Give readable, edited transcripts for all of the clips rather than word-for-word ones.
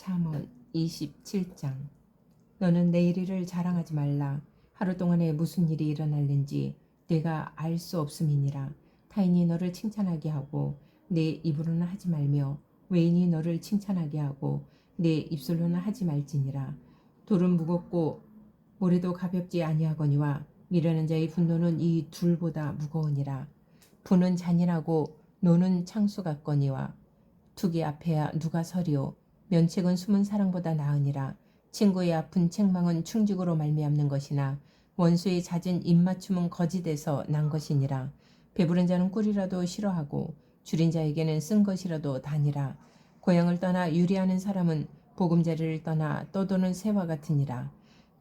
잠언 27장. 너는 내일 일을 자랑하지 말라. 하루 동안에 무슨 일이 일어날는지 내가 알 수 없음이니라. 타인이 너를 칭찬하게 하고 내 입으로는 하지 말며 외인이 너를 칭찬하게 하고 내 입술로는 하지 말지니라. 돌은 무겁고 모래도 가볍지 아니하거니와 미련한 자의 분노는 이 둘보다 무거우니라. 분은 잔인하고 노는 창수 같거니와 투기 앞에야 누가 서리오. 면책은 숨은 사랑보다 나으니라. 친구의 아픈 책망은 충직으로 말미암는 것이나 원수의 잦은 입맞춤은 거짓에서 난 것이니라. 배부른 자는 꿀이라도 싫어하고 줄인 자에게는 쓴 것이라도 다니라. 고향을 떠나 유리하는 사람은 보금자리를 떠나 떠도는 새와 같으니라.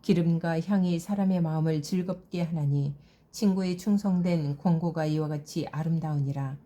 기름과 향이 사람의 마음을 즐겁게 하나니 친구의 충성된 권고가 이와 같이 아름다우니라.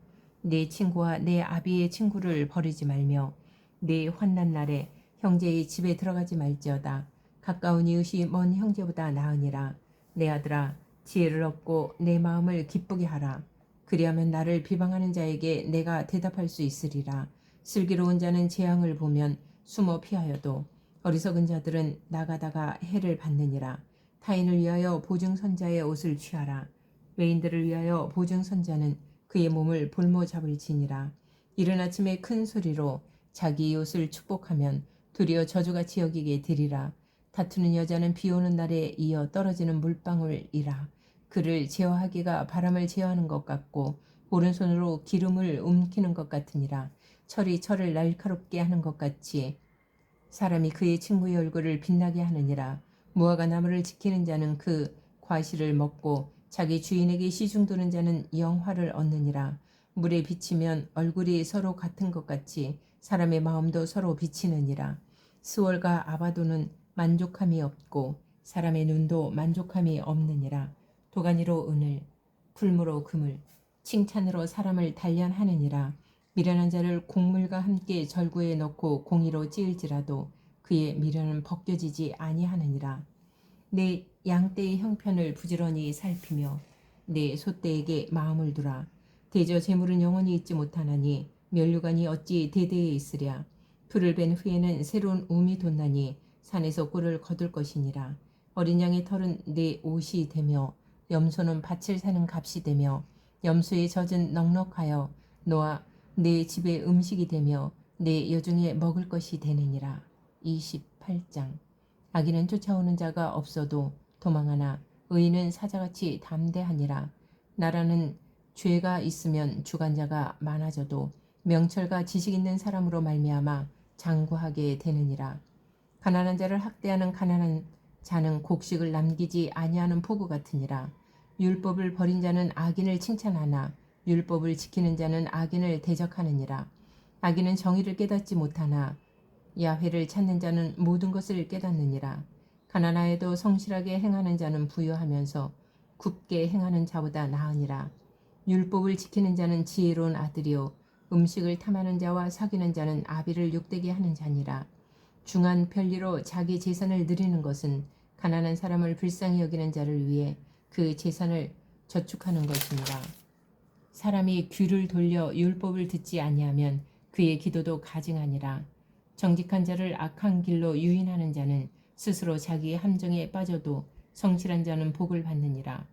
내 친구와 내 아비의 친구를 버리지 말며 내 환난 날에 형제의 집에 들어가지 말지어다. 가까운 이웃이 먼 형제보다 나으니라. 내 아들아, 지혜를 얻고 내 마음을 기쁘게 하라. 그리하면 나를 비방하는 자에게 내가 대답할 수 있으리라. 슬기로운 자는 재앙을 보면 숨어 피하여도 어리석은 자들은 나가다가 해를 받느니라. 타인을 위하여 보증선자의 옷을 취하라. 외인들을 위하여 보증선자는 그의 몸을 볼모 잡을지니라. 이른 아침에 큰 소리로 자기 이웃을 축복하면 도리어 저주같이 여기게 되리라. 다투는 여자는 비 오는 날에 이어 떨어지는 물방울이라. 그를 제어하기가 바람을 제어하는 것 같고 오른손으로 기름을 움키는 것 같으니라. 철이 철을 날카롭게 하는 것 같이 사람이 그의 친구의 얼굴을 빛나게 하느니라. 무화과 나무를 지키는 자는 그 과실을 먹고 자기 주인에게 시중도는 자는 영화를 얻느니라. 물에 비치면 얼굴이 서로 같은 것 같이 사람의 마음도 서로 비치느니라. 스월과 아바도는 만족함이 없고 사람의 눈도 만족함이 없느니라. 도가니로 은을, 풀무로 금을, 칭찬으로 사람을 단련하느니라. 미련한 자를 곡물과 함께 절구에 넣고 공의로 찌을지라도 그의 미련은 벗겨지지 아니하느니라. 내 양떼의 형편을 부지런히 살피며 내 소떼에게 마음을 두라. 대저 재물은 영원히 있지 못하나니 면류관이 어찌 대대에 있으랴. 풀을 벤 후에는 새로운 움이 돋나니 산에서 꿀을 거둘 것이니라. 어린 양의 털은 내 옷이 되며 염소는 밭을 사는 값이 되며 염소의 젖은 넉넉하여 너와 내 집의 음식이 되며 내 여중에 먹을 것이 되느니라. 28장. 악인은 쫓아오는 자가 없어도 도망하나 의인은 사자같이 담대하니라. 나라는 죄가 있으면 주관자가 많아져도 명철과 지식 있는 사람으로 말미암아 장구하게 되느니라. 가난한 자를 학대하는 가난한 자는 곡식을 남기지 아니하는 포구 같으니라. 율법을 버린 자는 악인을 칭찬하나 율법을 지키는 자는 악인을 대적하느니라. 악인은 정의를 깨닫지 못하나 야훼를 찾는 자는 모든 것을 깨닫느니라. 가난하여도 성실하게 행하는 자는 부유하면서 굽게 행하는 자보다 나으니라. 율법을 지키는 자는 지혜로운 아들이요 음식을 탐하는 자와 사귀는 자는 아비를 욕되게 하는 자니라. 중한 편리로 자기 재산을 누리는 것은 가난한 사람을 불쌍히 여기는 자를 위해 그 재산을 저축하는 것이니라. 사람이 귀를 돌려 율법을 듣지 아니하면 그의 기도도 가증하니라. 정직한 자를 악한 길로 유인하는 자는 스스로 자기의 함정에 빠져도 성실한 자는 복을 받느니라.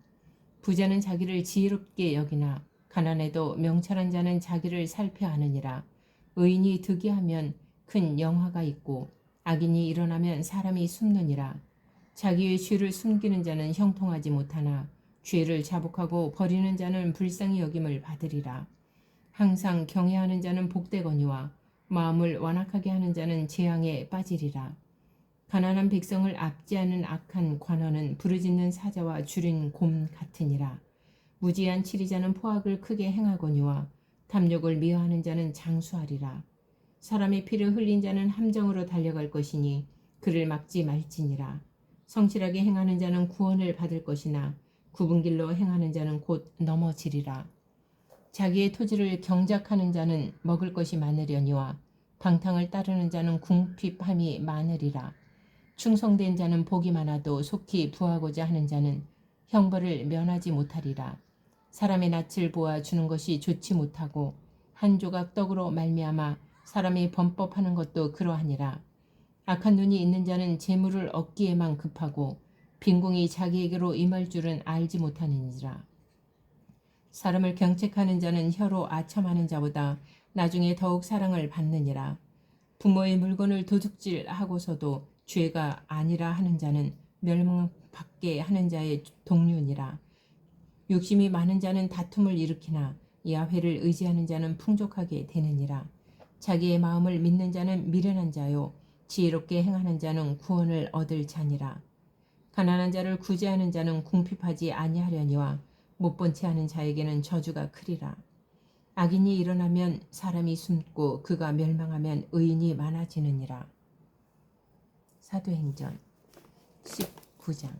부자는 자기를 지혜롭게 여기나 가난해도 명철한 자는 자기를 살펴 하느니라. 의인이 득이하면 큰 영화가 있고 악인이 일어나면 사람이 숨느니라. 자기의 죄를 숨기는 자는 형통하지 못하나 죄를 자복하고 버리는 자는 불쌍히 여김을 받으리라. 항상 경외하는 자는 복되거니와 마음을 완악하게 하는 자는 재앙에 빠지리라. 가난한 백성을 압제하는 악한 관원은 부르짖는 사자와 줄인 곰 같으니라. 무지한 치리자는 포악을 크게 행하거니와 탐욕을 미워하는 자는 장수하리라. 사람의 피를 흘린 자는 함정으로 달려갈 것이니 그를 막지 말지니라. 성실하게 행하는 자는 구원을 받을 것이나 굽은 길로 행하는 자는 곧 넘어지리라. 자기의 토지를 경작하는 자는 먹을 것이 많으려니와 방탕을 따르는 자는 궁핍함이 많으리라. 충성된 자는 복이 많아도 속히 부하고자 하는 자는 형벌을 면하지 못하리라. 사람의 낯을 보아 주는 것이 좋지 못하고 한 조각 떡으로 말미암아 사람이 범법하는 것도 그러하니라. 악한 눈이 있는 자는 재물을 얻기에만 급하고 빈궁이 자기에게로 임할 줄은 알지 못하느니라. 사람을 경책하는 자는 혀로 아첨하는 자보다 나중에 더욱 사랑을 받느니라. 부모의 물건을 도둑질하고서도 죄가 아니라 하는 자는 멸망받게 하는 자의 동류니라. 욕심이 많은 자는 다툼을 일으키나 야훼를 의지하는 자는 풍족하게 되느니라. 자기의 마음을 믿는 자는 미련한 자요 지혜롭게 행하는 자는 구원을 얻을 자니라. 가난한 자를 구제하는 자는 궁핍하지 아니하려니와 못본 채 하는 자에게는 저주가 크리라. 악인이 일어나면 사람이 숨고 그가 멸망하면 의인이 많아지느니라. 사도행전 19장.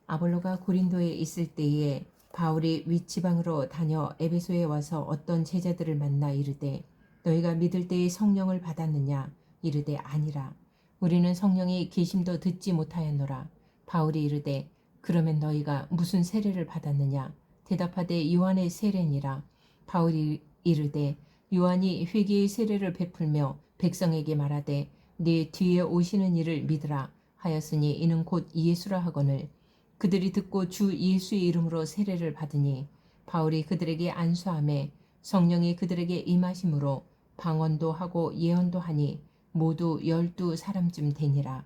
아볼로가 고린도에 있을 때에 바울이 윗지방으로 다녀 에베소에 와서 어떤 제자들을 만나 이르되 너희가 믿을 때에 성령을 받았느냐? 이르되 아니라. 우리는 성령이 계심도 듣지 못하였노라. 바울이 이르되 그러면 너희가 무슨 세례를 받았느냐? 대답하되 요한의 세례니라. 바울이 이르되 요한이 회개의 세례를 베풀며 백성에게 말하되 네 뒤에 오시는 이를 믿으라 하였으니 이는 곧 예수라 하거늘 그들이 듣고 주 예수의 이름으로 세례를 받으니 바울이 그들에게 안수하매 성령이 그들에게 임하심으로 방언도 하고 예언도 하니 모두 12사람쯤 되니라.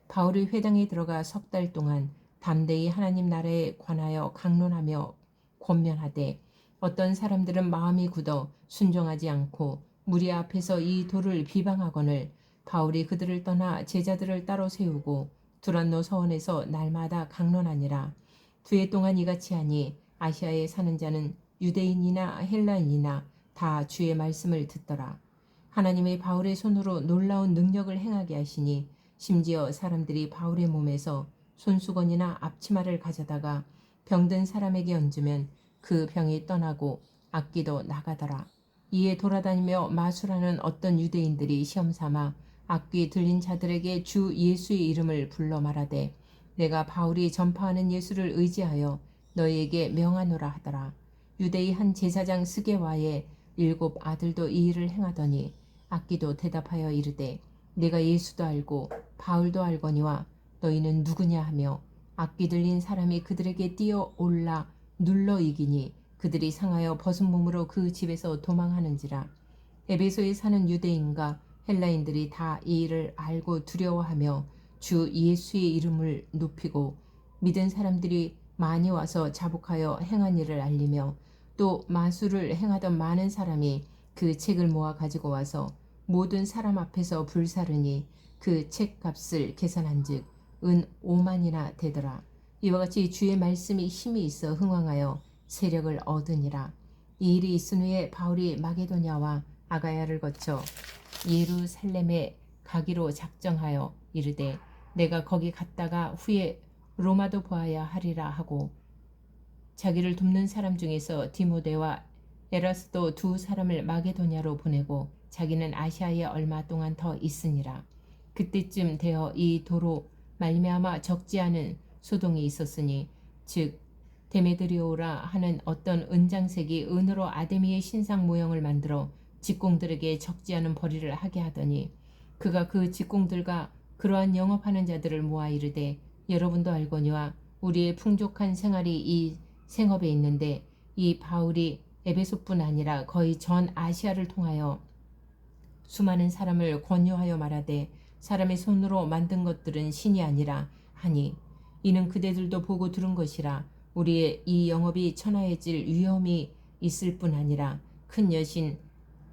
바울이 회당에 들어가 석 달 동안 담대히 하나님 나라에 관하여 강론하며 권면하되 어떤 사람들은 마음이 굳어 순종하지 않고 무리 앞에서 이 도를 비방하거늘 바울이 그들을 떠나 제자들을 따로 세우고 두란노 서원에서 날마다 강론하니라. 2해 동안 이같이 하니 아시아에 사는 자는 유대인이나 헬라인이나 다 주의 말씀을 듣더라. 하나님의 바울의 손으로 놀라운 능력을 행하게 하시니 심지어 사람들이 바울의 몸에서 손수건이나 앞치마를 가져다가 병든 사람에게 얹으면 그 병이 떠나고 악기도 나가더라. 이에 돌아다니며 마술하는 어떤 유대인들이 시험삼아 악귀 들린 자들에게 주 예수의 이름을 불러 말하되 내가 바울이 전파하는 예수를 의지하여 너희에게 명하노라 하더라. 유대의 한 제사장 스게와의 7 아들도 이 일을 행하더니 악기도 대답하여 이르되 내가 예수도 알고 바울도 알거니와 너희는 누구냐 하며 악기 들린 사람이 그들에게 뛰어 올라 눌러 이기니 그들이 상하여 벗은 몸으로 그 집에서 도망하는지라. 에베소에 사는 유대인과 헬라인들이 다 이 일을 알고 두려워하며 주 예수의 이름을 높이고 믿은 사람들이 많이 와서 자복하여 행한 일을 알리며 또 마술을 행하던 많은 사람이 그 책을 모아 가지고 와서 모든 사람 앞에서 불사르니 그 책 값을 계산한즉 은 5만이나 되더라. 이와 같이 주의 말씀이 힘이 있어 흥왕하여 세력을 얻으니라. 이 일이 있은 후에 바울이 마게도냐와 아가야를 거쳐 예루살렘에 가기로 작정하여 이르되 내가 거기 갔다가 후에 로마도 보아야 하리라 하고 자기를 돕는 사람 중에서 디모데와 에라스도 2 사람을 마게도냐로 보내고 자기는 아시아에 얼마 동안 더 있으니라. 그때쯤 되어 이 도로 말미암아 적지 않은 소동이 있었으니 즉 데메드리오라 하는 어떤 은장색이 은으로 아데미의 신상 모형을 만들어 직공들에게 적지 않은 벌이를 하게 하더니 그가 그 직공들과 그러한 영업하는 자들을 모아 이르되 여러분도 알거니와 우리의 풍족한 생활이 이 생업에 있는데 이 바울이 에베소뿐 아니라 거의 전 아시아를 통하여 수많은 사람을 권유하여 말하되 사람의 손으로 만든 것들은 신이 아니라 하니 이는 그대들도 보고 들은 것이라. 우리의 이 영업이 천하해질 위험이 있을 뿐 아니라 큰 여신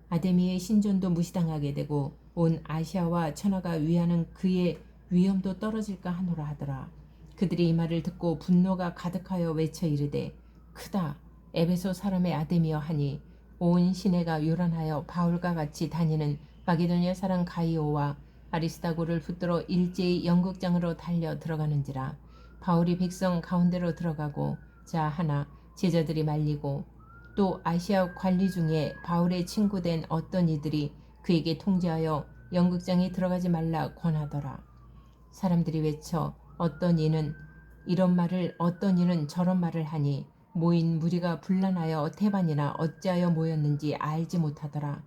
아데미의 신전도 무시당하게 되고 온 아시아와 천하가 위하는 그의 위엄도 떨어질까 하노라 하더라. 그들이 이 말을 듣고 분노가 가득하여 외쳐 이르되 크다 에베소 사람의 아데미여 하니 온 시내가 요란하여 바울과 같이 다니는 마게도냐 사람 가이오와 아리스다고를 붙들어 일제히 연극장으로 달려 들어가는지라. 바울이 백성 가운데로 들어가고 자 하나 제자들이 말리고 또 아시아 관리 중에 바울의 친구된 어떤 이들이 그에게 통지하여 연극장에 들어가지 말라 권하더라. 사람들이 외쳐 어떤 이는 이런 말을 어떤 이는 저런 말을 하니 모인 무리가 분란하여 태반이나 어찌하여 모였는지 알지 못하더라.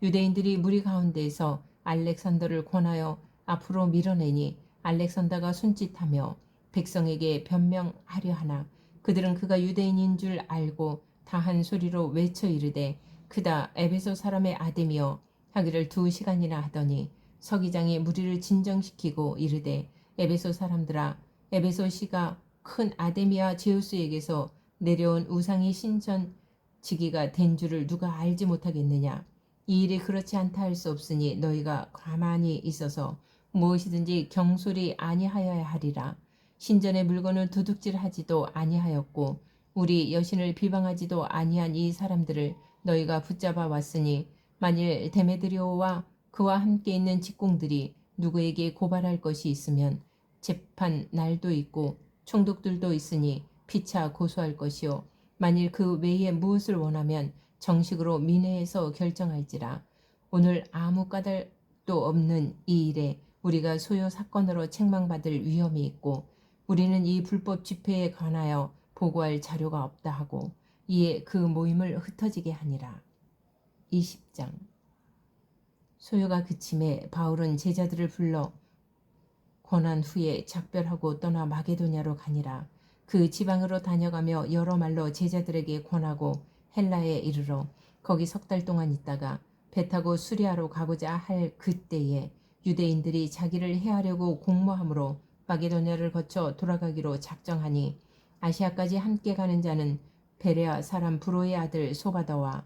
유대인들이 무리 가운데에서 알렉산더를 권하여 앞으로 밀어내니 알렉산더가 손짓하며 백성에게 변명하려 하나 그들은 그가 유대인인 줄 알고 다 한 소리로 외쳐 이르되 그다 에베소 사람의 아들이여 하기를 2시간이나 하더니 서기장이 무리를 진정시키고 이르되 에베소 사람들아 에베소시가 큰 아데미아 제우스에게서 내려온 우상이 신전지기가 된 줄을 누가 알지 못하겠느냐. 이 일이 그렇지 않다 할 수 없으니 너희가 가만히 있어서 무엇이든지 경솔이 아니하여야 하리라. 신전의 물건을 도둑질하지도 아니하였고 우리 여신을 비방하지도 아니한 이 사람들을 너희가 붙잡아 왔으니 만일 데메드리오와 그와 함께 있는 직공들이 누구에게 고발할 것이 있으면 재판 날도 있고 총독들도 있으니 피차 고소할 것이요 만일 그 외에 무엇을 원하면 정식으로 민회에서 결정할지라. 오늘 아무 까닭도 없는 이 일에 우리가 소요 사건으로 책망받을 위험이 있고 우리는 이 불법 집회에 관하여 보고할 자료가 없다 하고 이에 그 모임을 흩어지게 하니라. 20장. 소요가 그침에 바울은 제자들을 불러 권한 후에 작별하고 떠나 마게도냐로 가니라. 그 지방으로 다녀가며 여러 말로 제자들에게 권하고 헬라에 이르러 거기 3달 동안 있다가 배 타고 수리아로 가고자 할 그때에 유대인들이 자기를 해하려고 공모함으로 마게도냐를 거쳐 돌아가기로 작정하니 아시아까지 함께 가는 자는 베레아 사람 브로의 아들 소바더와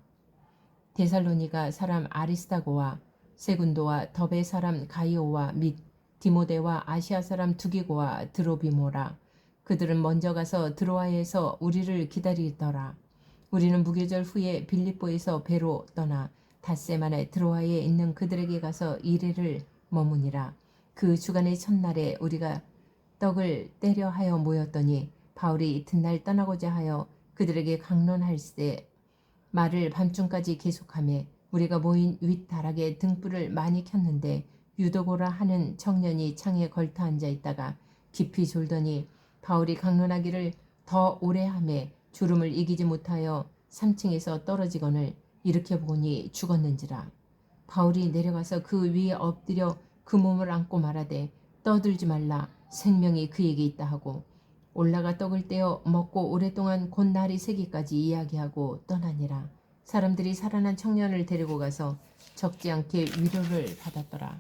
데살로니가 사람 아리스타고와 세군도와 더베 사람 가이오와 및 디모데와 아시아 사람 두기고와 드로비모라. 그들은 먼저 가서 드로아에서 우리를 기다리더라. 우리는 무교절 후에 빌립보에서 배로 떠나 닷새 만에 드로아에 있는 그들에게 가서 이래를 머무니라. 그 주간의 첫날에 우리가 떡을 떼려 하여 모였더니 바울이 이튿날 떠나고자 하여 그들에게 강론할세 말을 밤중까지 계속하며 우리가 모인 윗다락에 등불을 많이 켰는데 유도고라 하는 청년이 창에 걸터 앉아 있다가 깊이 졸더니 바울이 강론하기를 더 오래 하며 주름을 이기지 못하여 3층에서 떨어지거늘 일으켜 보니 죽었는지라. 바울이 내려가서 그 위에 엎드려 그 몸을 안고 말하되 떠들지 말라 생명이 그에게 있다 하고 올라가 떡을 떼어 먹고 오랫동안 곧 날이 새기까지 이야기하고 떠나니라. 사람들이 살아난 청년을 데리고 가서 적지 않게 위로를 받았더라.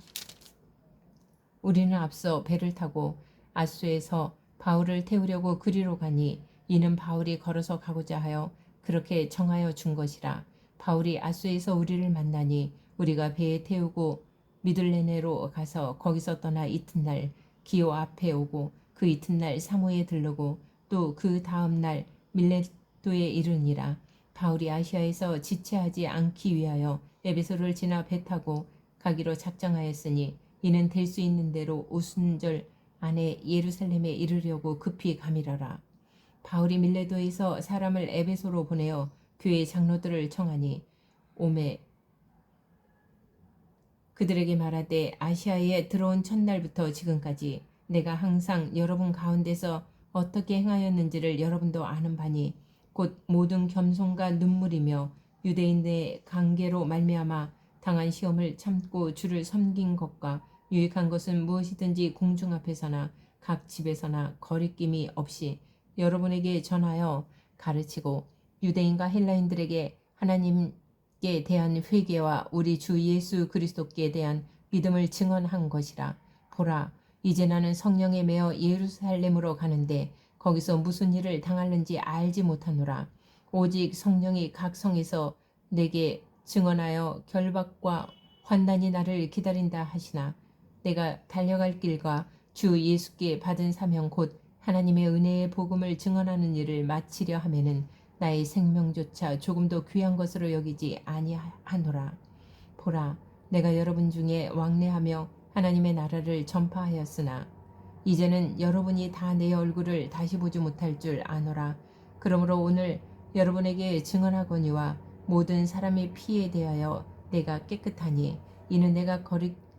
우리는 앞서 배를 타고 아수에서 바울을 태우려고 그리로 가니 이는 바울이 걸어서 가고자 하여 그렇게 정하여 준 것이라. 바울이 아수에서 우리를 만나니 우리가 배에 태우고 미들레네로 가서 거기서 떠나 이튿날 기오 앞에 오고 그 이튿날 사모에 들르고 또 그 다음날 밀레토에 이르니라. 바울이 아시아에서 지체하지 않기 위하여 에베소를 지나 배 타고 가기로 작정하였으니 이는 될 수 있는 대로 오순절 안에 예루살렘에 이르려고 급히 가미라라. 바울이 밀레도에서 사람을 에베소로 보내어 교회 장로들을 청하니 오매 그들에게 말하되 아시아에 들어온 첫날부터 지금까지 내가 항상 여러분 가운데서 어떻게 행하였는지를 여러분도 아는 바니 곧 모든 겸손과 눈물이며 유대인의 관계로 말미암아 당한 시험을 참고 주를 섬긴 것과 유익한 것은 무엇이든지 공중 앞에서나 각 집에서나 거리낌이 없이 여러분에게 전하여 가르치고 유대인과 헬라인들에게 하나님께 대한 회개와 우리 주 예수 그리스도께 대한 믿음을 증언한 것이라. 보라, 이제 나는 성령에 매어 예루살렘으로 가는데 거기서 무슨 일을 당할는지 알지 못하노라. 오직 성령이 각 성에서 내게 증언하여 결박과 환난이 나를 기다린다 하시나 내가 달려갈 길과 주 예수께 받은 사명 곧 하나님의 은혜의 복음을 증언하는 일을 마치려 하면은 나의 생명조차 조금도 귀한 것으로 여기지 아니하노라. 보라, 내가 여러분 중에 왕래하며 하나님의 나라를 전파하였으나 이제는 여러분이 다 내 얼굴을 다시 보지 못할 줄 아노라. 그러므로 오늘 여러분에게 증언하거니와 모든 사람의 피에 대하여 내가 깨끗하니 이는 내가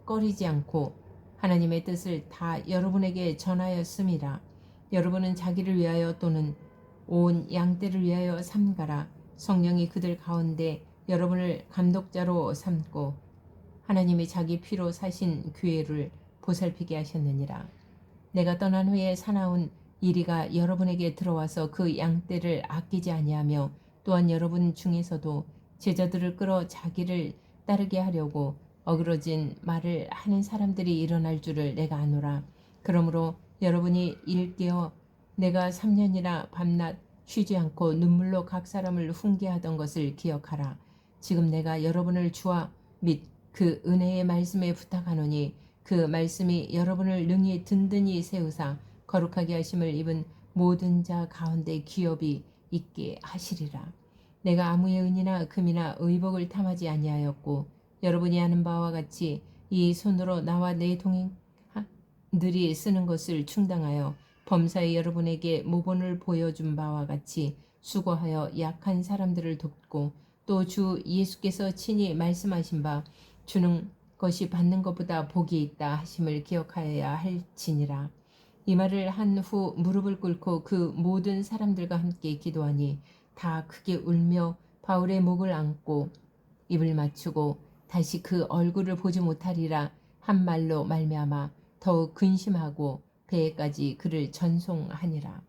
꺼리지 않고 하나님의 뜻을 다 여러분에게 전하였음이라. 여러분은 자기를 위하여 또는 온 양떼를 위하여 삼가라. 성령이 그들 가운데 여러분을 감독자로 삼고 하나님이 자기 피로 사신 교회를 보살피게 하셨느니라. 내가 떠난 후에 사나운 이리가 여러분에게 들어와서 그 양떼를 아끼지 아니하며 또한 여러분 중에서도 제자들을 끌어 자기를 따르게 하려고 어그러진 말을 하는 사람들이 일어날 줄을 내가 아노라. 그러므로 여러분이 일깨어 내가 3년이나 밤낮 쉬지 않고 눈물로 각 사람을 훈계하던 것을 기억하라. 지금 내가 여러분을 주와 및 그 은혜의 말씀에 부탁하노니 그 말씀이 여러분을 능히 든든히 세우사 거룩하게 하심을 입은 모든 자 가운데 기업이 있게 하시리라. 내가 아무의 은이나 금이나 의복을 탐하지 아니하였고 여러분이 아는 바와 같이 이 손으로 나와 내 동행들이 쓰는 것을 충당하여 범사에 여러분에게 모본을 보여준 바와 같이 수고하여 약한 사람들을 돕고 또 주 예수께서 친히 말씀하신 바 주는 것이 받는 것보다 복이 있다 하심을 기억하여야 할지니라. 이 말을 한 후 무릎을 꿇고 그 모든 사람들과 함께 기도하니 다 크게 울며 바울의 목을 안고 입을 맞추고 다시 그 얼굴을 보지 못하리라 한 말로 말미암아 더욱 근심하고 배에까지 그를 전송하니라.